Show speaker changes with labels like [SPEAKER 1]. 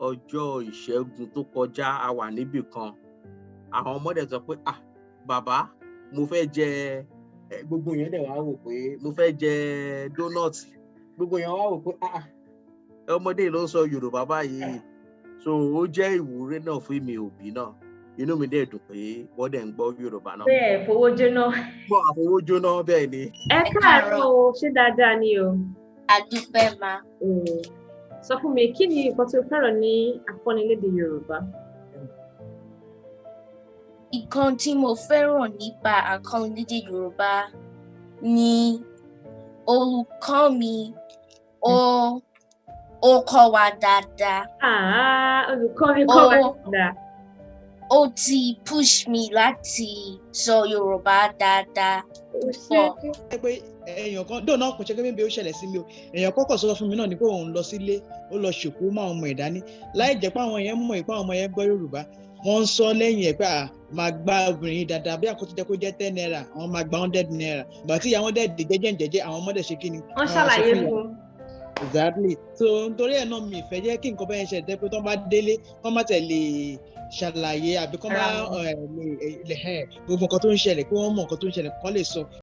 [SPEAKER 1] ọjọ́ ìṣẹ́gun tó kọjá a wà níbì kan àwọn ọmọdé sọ pé bàbá mo fẹ́ jẹ gbogbo yẹn dẹ̀ wá wò pé mo fẹ́ jẹ donut gbogbo yẹn wá wò pé ọmọdé ló ń sọ Yorùbá báyìí so ó jẹ́ ìwúrí náà fún mi òbí náà inú mi dẹ̀ dùn pé wọ́n dẹ̀ ń gbọ́ Yorùbá náà.
[SPEAKER 2] bẹ́ẹ̀ fowó jóná.
[SPEAKER 1] bọ́ àfowó jóná bẹ́ẹ̀ ni.
[SPEAKER 2] ẹ káàárọ̀ o ṣé dáadáa ni o.
[SPEAKER 3] àdúpẹ́ ma.
[SPEAKER 2] sọ fún mi kí ni nǹkan tí o fẹ́ràn ní Akọ́nilédè Yorùbá.
[SPEAKER 3] Nǹkan tí mo fẹ́ràn nípa Akonilede Yoruba ni olùkọ́ mi ó kọ́ wa dáadáa.
[SPEAKER 2] Olùkọ́ mi kọ́ wa dáadáa.
[SPEAKER 3] Ó ti push me láti sọ Yorùbá dáadáa púpọ̀.
[SPEAKER 4] pé èèyàn kan dóò náà kò ṣe pé bí ó ṣẹlẹ̀ sí mi o èèyàn kọ́kọ́ sọ fún mi náà ni pé òun lọ sílé ó lọ ṣòkó máa ọmọ ẹ̀ dání láì jẹ́ pé àwọn yẹn mọ̀ ìpá ọmọ yẹn gbọ́ Yorùbá wọ́n ń sọ lẹ́yìn ẹ̀ pé máa gba obìnrin yìí dáadáa bí àkótó jẹ́ kó jẹ́ 10 naira àwọn máa gba 100 naira gbà tí àwọn dẹ̀ dé jẹ́jẹ́ àwọn ọmọdé ṣe kí ni.
[SPEAKER 2] wọ́n ṣàlàyé fún.
[SPEAKER 4] Exactly so nítorí ẹ̀ náà mi ìfẹ́ jẹ́ kí nǹkan bẹ́ẹ̀ ṣe jẹ́ pé tó bá délé wọ́n má tẹ̀lé ṣàlàyé àbí kọ́ máa gbogbo nǹkan tó ń ṣẹlẹ̀ kí wọ́n mọ̀ nǹkan tó ń ṣẹlẹ̀ kọ́ lè sọ.